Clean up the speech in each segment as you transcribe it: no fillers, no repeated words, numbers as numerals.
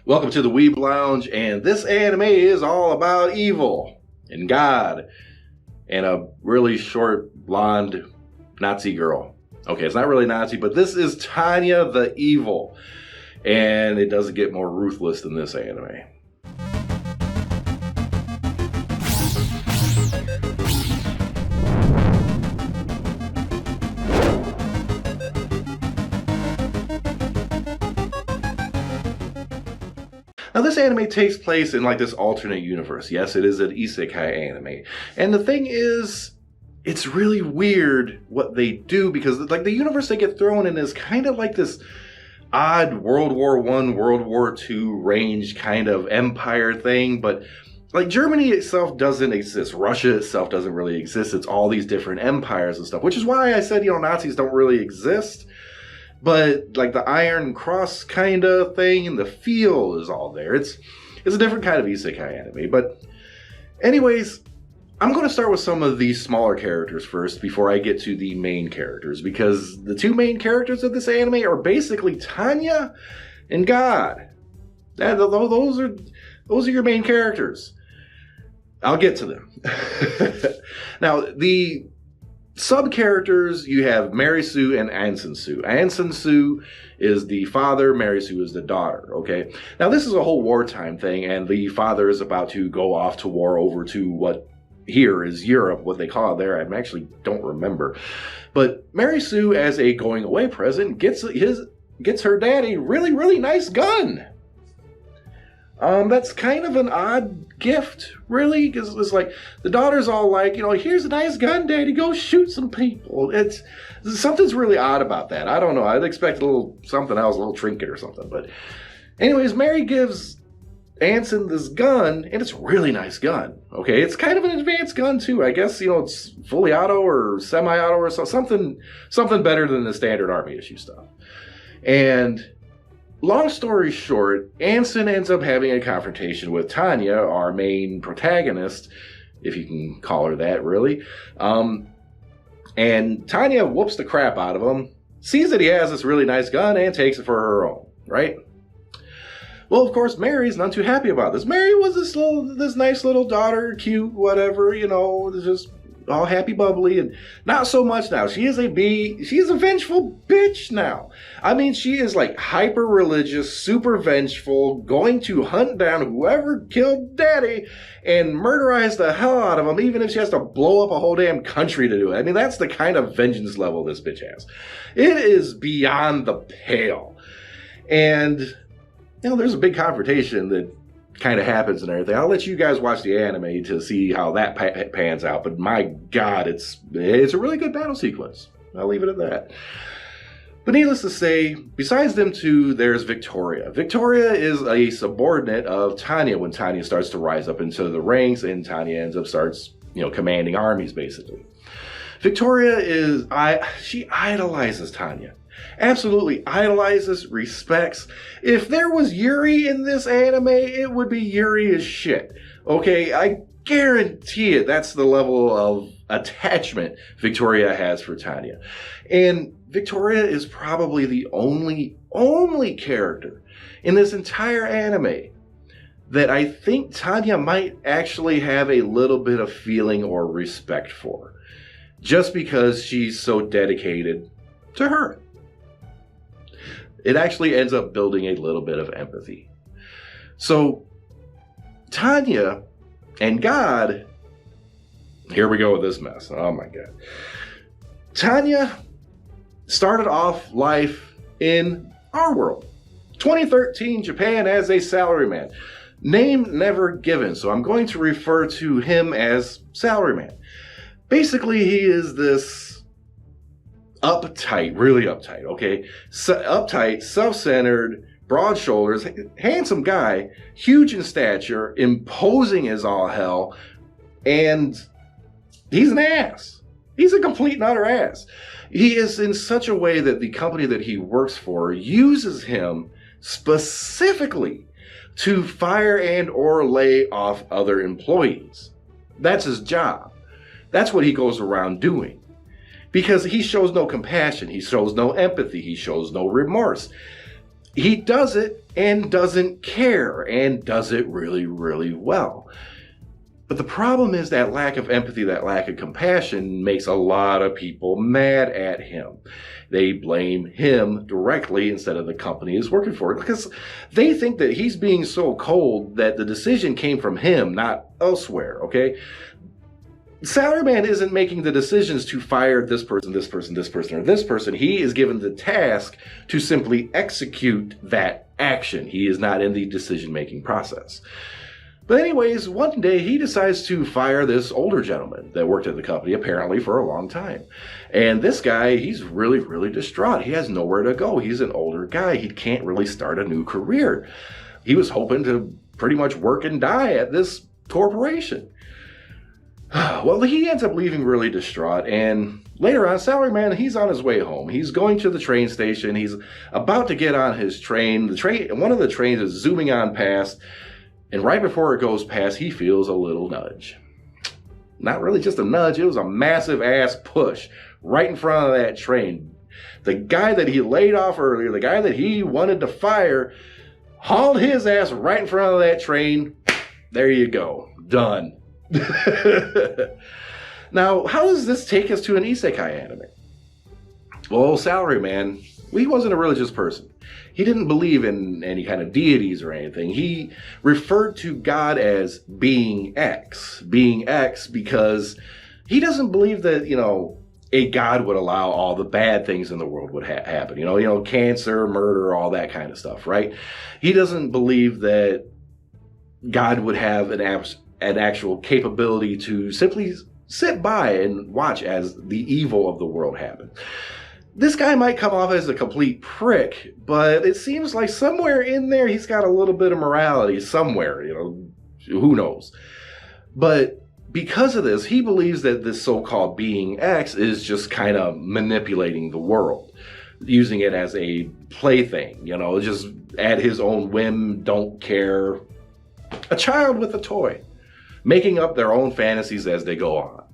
Welcome to the Weeb Lounge, and this anime is all about evil and God and a really short blonde Nazi girl. Okay, it's not really Nazi, but this is Tanya the Evil, and it doesn't get more ruthless than this anime. Now, this anime takes place in like this alternate universe. Yes, it is an isekai anime. And the thing is, it's really weird what they do because like the universe they get thrown in is kind of like this odd World War I, World War II range kind of empire thing. But like Germany itself doesn't exist. Russia itself doesn't really exist. It's all these different empires and stuff, which is why I said, Nazis don't really exist. But like the Iron Cross kind of thing and the feel is all there. It's a different kind of isekai anime. But anyways, I'm going to start with some of these smaller characters first before I get to the main characters. Because the two main characters of this anime are basically Tanya and God. Those are your main characters. I'll get to them. Now, the sub-characters, you have Mary Sue and Anson Sue. Anson Sue is the father, Mary Sue is the daughter, okay? Now, this is a whole wartime thing, and the father is about to go off to war over to what here is Europe, what they call it there. I actually don't remember. But Mary Sue, as a going-away present, gets her dad a really, really nice gun. That's kind of an odd gift, really, because it's like the daughter's all like, here's a nice gun, Daddy, go shoot some people. Something's really odd about that. I don't know. I'd expect a little something else, a little trinket or something. But anyways, Mary gives Anson this gun, and it's a really nice gun. Okay, it's kind of an advanced gun too. I guess it's fully auto or semi-auto or something better than the standard army issue stuff. And long story short, Anson ends up having a confrontation with Tanya, our main protagonist, if you can call her that, really. And Tanya whoops the crap out of him, sees that he has this really nice gun, and takes it for her own, right? Well, of course, Mary's not too happy about this. Mary was this nice little daughter, cute, whatever, just all happy bubbly, and not so much now. She's a vengeful bitch now. I mean, she is like hyper religious, super vengeful, going to hunt down whoever killed Daddy and murderize the hell out of him, even if she has to blow up a whole damn country to do it. I mean, that's the kind of vengeance level this bitch has. It is beyond the pale. And there's a big confrontation that kind of happens and everything. I'll let you guys watch the anime to see how that pans out, but my God, it's a really good battle sequence. I'll leave it at that. But needless to say, besides them two, there's Victoria. Victoria is a subordinate of Tanya when Tanya starts to rise up into the ranks, and Tanya starts commanding armies, basically. Victoria she idolizes Tanya. Absolutely idolizes, respects. If there was Yuri in this anime, it would be Yuri as shit. Okay, I guarantee it. That's the level of attachment Victoria has for Tanya. And Victoria is probably the only character in this entire anime that I think Tanya might actually have a little bit of feeling or respect for. Just because she's so dedicated to her. It actually ends up building a little bit of empathy. So, Tanya and God, here we go with this mess. Oh my God. Tanya started off life in our world. 2013 Japan as a salaryman. Name never given, so I'm going to refer to him as salaryman. Basically, he is this uptight, really uptight, okay? Uptight, self-centered, broad shoulders, handsome guy, huge in stature, imposing as all hell, and he's an ass. He's a complete and utter ass. He is in such a way that the company that he works for uses him specifically to fire and or lay off other employees. That's his job. That's what he goes around doing. Because he shows no compassion, he shows no empathy, he shows no remorse. he does it and doesn't care and does it really, really well. But the problem is that lack of empathy, that lack of compassion makes a lot of people mad at him. They blame him directly instead of the company he's working for, because they think that he's being so cold that the decision came from him, not elsewhere, okay? Salaryman isn't making the decisions to fire this person, this person, this person, or this person. He is given the task to simply execute that action. He is not in the decision-making process. But anyways, one day he decides to fire this older gentleman that worked at the company apparently for a long time. And this guy, he's really, really distraught. He has nowhere to go. He's an older guy. He can't really start a new career. He was hoping to pretty much work and die at this corporation. Well, he ends up leaving really distraught, and later on, Salaryman, he's on his way home. He's going to the train station. He's about to get on his train. One of the trains is zooming on past, and right before it goes past, he feels a little nudge. Not really just a nudge, it was a massive ass push right in front of that train. The guy that he laid off earlier, the guy that he wanted to fire, hauled his ass right in front of that train. There you go. Done. Now, how does this take us to an isekai anime? Well, Salaryman, he wasn't a religious person. He didn't believe in any kind of deities or anything. He referred to God as being X. Being X because he doesn't believe that, a God would allow all the bad things in the world would happen. Cancer, murder, all that kind of stuff, right? He doesn't believe that God would have an actual capability to simply sit by and watch as the evil of the world happen. This guy might come off as a complete prick, but it seems like somewhere in there he's got a little bit of morality somewhere, who knows. But because of this, he believes that this so-called being X is just kind of manipulating the world, using it as a plaything, just at his own whim, don't care. A child with a toy, making up their own fantasies as they go on.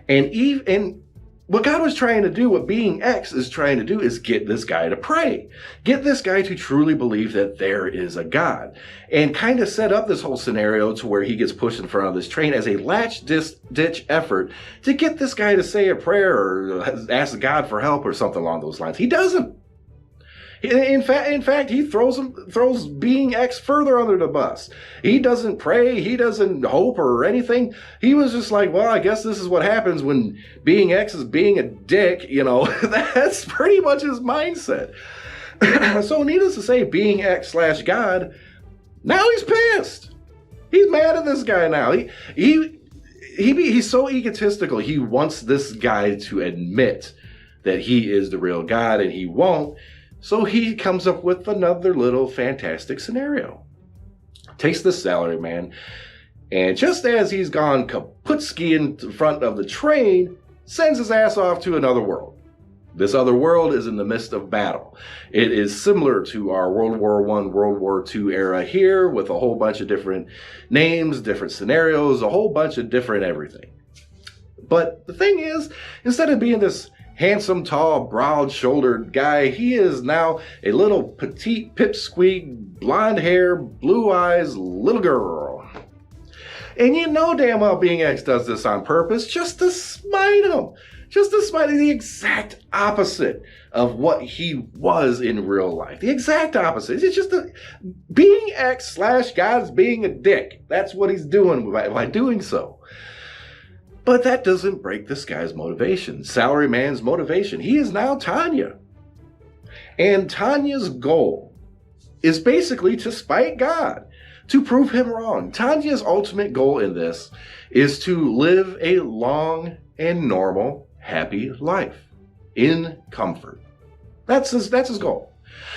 And what God was trying to do, what being X is trying to do, is get this guy to pray. Get this guy to truly believe that there is a God. And kind of set up this whole scenario to where he gets pushed in front of this train as a ditch effort to get this guy to say a prayer or ask God for help or something along those lines. He doesn't. In fact, he throws being X further under the bus. He doesn't pray. He doesn't hope or anything. He was just like, well, I guess this is what happens when being X is being a dick. That's pretty much his mindset. So needless to say, being X/God, now he's pissed. He's mad at this guy now. He's so egotistical. He wants this guy to admit that he is the real God, and he won't. So he comes up with another little fantastic scenario. Takes the Salaryman, and just as he's gone kaputski in front of the train, sends his ass off to another world. This other world is in the midst of battle. It is similar to our World War I, World War II era here, with a whole bunch of different names, different scenarios, a whole bunch of different everything. But the thing is, instead of being this handsome, tall, broad-shouldered guy, he is now a little petite, pipsqueak, blonde hair, blue eyes little girl. And damn well being X does this on purpose, just to smite him. Just to smite him, the exact opposite of what he was in real life. The exact opposite. It's just being X/God's being a dick. That's what he's doing by doing so. But that doesn't break this guy's motivation, Salaryman's motivation. He is now Tanya. And Tanya's goal is basically to spite God, to prove him wrong. Tanya's ultimate goal in this is to live a long and normal, happy life in comfort. That's his goal.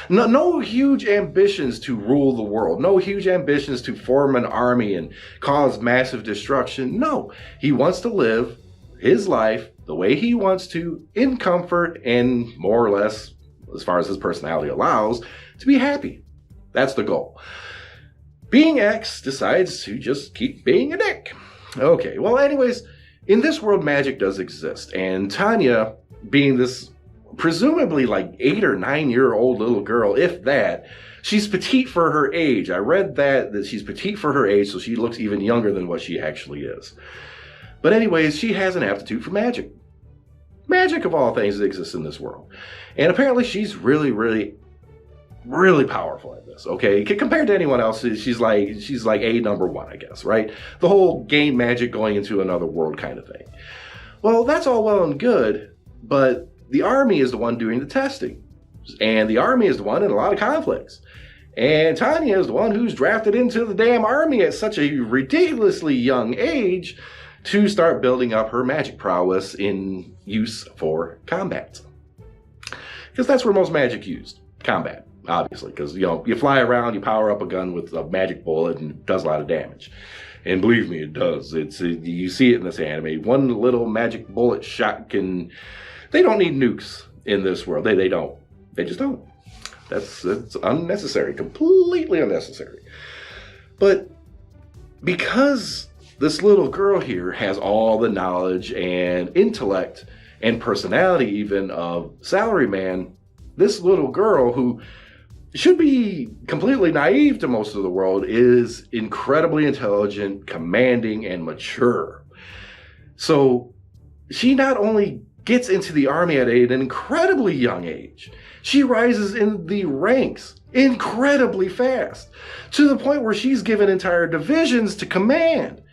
No huge ambitions to rule the world. No huge ambitions to form an army and cause massive destruction. No, he wants to live his life the way he wants to, in comfort and more or less, as far as his personality allows, to be happy. That's the goal. Being X decides to just keep being a dick. Okay, well anyways, in this world magic does exist, and Tanya, being this presumably like 8 or 9 year old little girl, if that. She's petite for her age. I read that she's petite for her age, so she looks even younger than what she actually is. But anyways, she has an aptitude for magic. Magic of all things that exists in this world. And apparently she's really, really, really powerful at this, okay? Compared to anyone else, she's like a number one, I guess, right? The whole gain magic going into another world kind of thing. Well, that's all well and good, but the army is the one doing the testing. And the army is the one in a lot of conflicts. And Tanya is the one who's drafted into the damn army at such a ridiculously young age to start building up her magic prowess in use for combat. Because that's where most magic used. Combat, obviously. Because, you fly around, you power up a gun with a magic bullet and it does a lot of damage. And believe me, it does. You see it in this anime. One little magic bullet shot can... They don't need nukes in this world. They don't. They just don't. It's unnecessary, completely unnecessary. But because this little girl here has all the knowledge and intellect and personality even of Salaryman, this little girl who should be completely naive to most of the world is incredibly intelligent, commanding, and mature. So she not only gets into the army at an incredibly young age, she rises in the ranks incredibly fast, to the point where she's given entire divisions to command.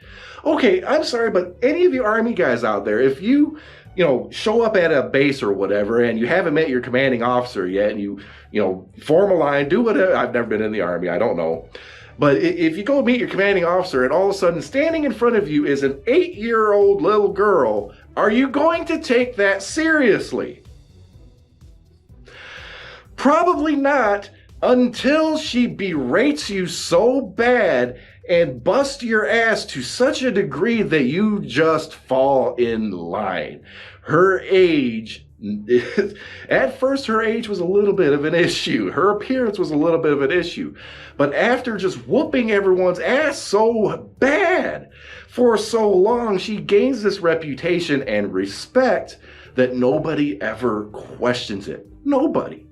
Okay, I'm sorry, but any of you army guys out there, if you show up at a base or whatever and you haven't met your commanding officer yet and you form a line, do whatever. I've never been in the army, I don't know. But if you go meet your commanding officer and all of a sudden standing in front of you is an 8-year-old little girl, are you going to take that seriously? Probably not, until she berates you so bad and busts your ass to such a degree that you just fall in line. Her age, at first her age was a little bit of an issue. Her appearance was a little bit of an issue. But after just whooping everyone's ass so bad for so long, she gains this reputation and respect that nobody ever questions it. Nobody.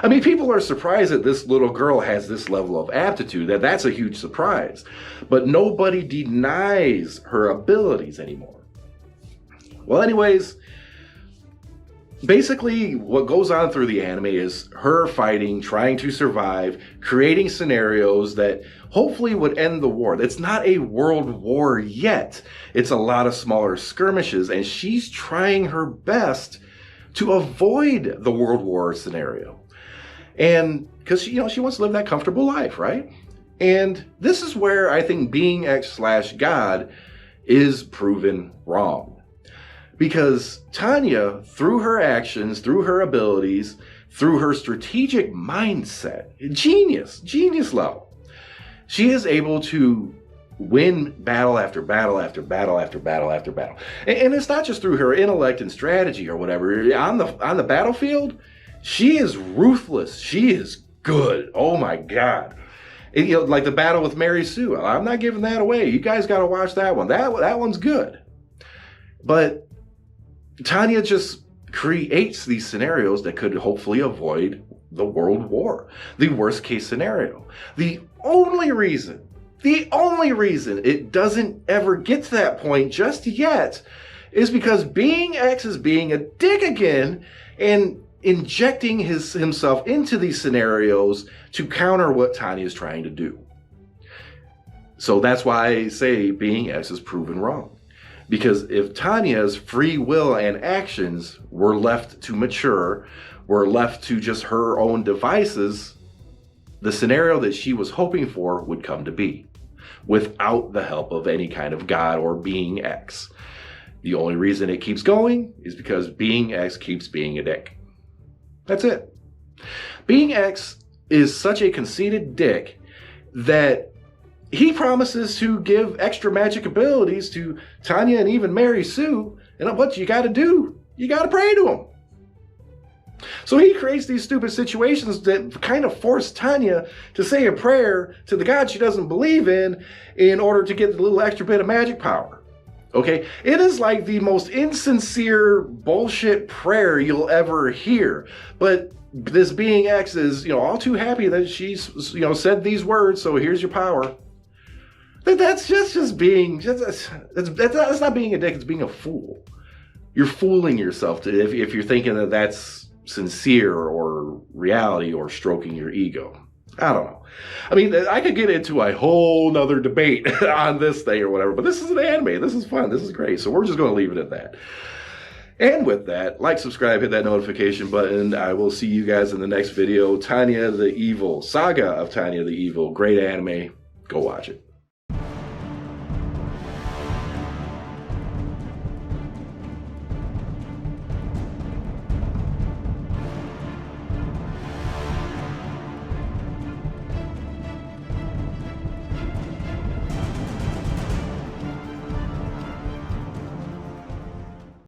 I mean, people are surprised that this little girl has this level of aptitude. That's a huge surprise. But nobody denies her abilities anymore. Well, anyways, basically what goes on through the anime is her fighting, trying to survive, creating scenarios that hopefully would end the war. It's not a world war yet. It's a lot of smaller skirmishes, and she's trying her best to avoid the world war scenario. And because she wants to live that comfortable life, right? And this is where I think being X/God is proven wrong. Because Tanya, through her actions, through her abilities, through her strategic mindset, genius level, she is able to win battle after battle after battle after battle after battle. And it's not just through her intellect and strategy or whatever. On the battlefield, she is ruthless. She is good. Oh my God. Like the battle with Mary Sue. I'm not giving that away. You guys got to watch that one. That one's good. But Tanya just creates these scenarios that could hopefully avoid the world war. The worst case scenario. The only reason it doesn't ever get to that point just yet is because being X is being a dick again and injecting himself into these scenarios to counter what Tanya is trying to do. So that's why I say being X is proven wrong. Because if Tanya's free will and actions were left to mature, were left to just her own devices, the scenario that she was hoping for would come to be, without the help of any kind of God or being X. The only reason it keeps going is because being X keeps being a dick. That's it. Being X is such a conceited dick that he promises to give extra magic abilities to Tanya and even Mary Sue. And what you got to do? You got to pray to him. So he creates these stupid situations that kind of force Tanya to say a prayer to the God she doesn't believe in order to get the little extra bit of magic power. Okay? It is like the most insincere bullshit prayer you'll ever hear. But this being X is, all too happy that she's, said these words, so here's your power. That's just being, that's not being a dick, it's being a fool. You're fooling yourself if you're thinking that that's sincere or reality or stroking your ego. I don't know. I mean, I could get into a whole nother debate on this thing or whatever, but this is an anime. This is fun. This is great. So we're just going to leave it at that. And with that, like, subscribe, hit that notification button. I will see you guys in the next video. Tanya the Evil, Saga of Tanya the Evil. Great anime. Go watch it.